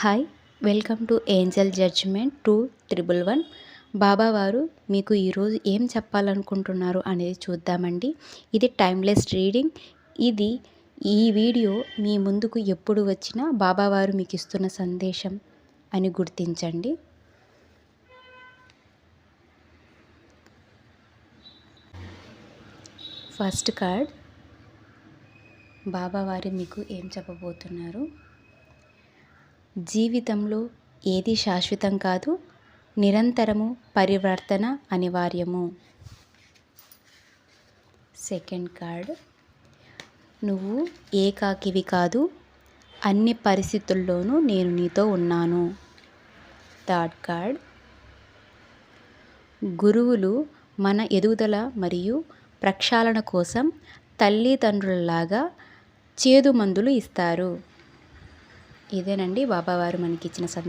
Hi, welcome to angel judgement 211. Baba వారు మీకు ఈరోజు ఏం చెప్పాలనుకుంటున్నారు అనేది చూద్దామండి. ఇది టైమ్లెస్ రీడింగ్. ఈ వీడియో మీ ముందుకు ఎప్పుడు వచ్చినా బాబా వారు మీకు ఇస్తున్న సందేశం అని గుర్తించండి. ఫస్ట్ కార్డ్, బాబా వారు మీకు ఏం చెప్పబోతున్నారు. జీవితంలో ఏది శాశ్వతం కాదు, నిరంతరము పరివర్తన అనివార్యము. సెకండ్ కార్డ్, నువ్వు ఏకాకివి కాదు, అన్ని పరిస్థితుల్లోనూ నేను నీతో ఉన్నాను. థర్డ్ కార్డ్, గురువులు మన ఎదుగుదల మరియు ప్రక్షాళన కోసం తల్లిదండ్రులలాగా చేదు మందులు ఇస్తారు. ఇదేనండి బాబావారు మనకి ఇచ్చిన సందేశం.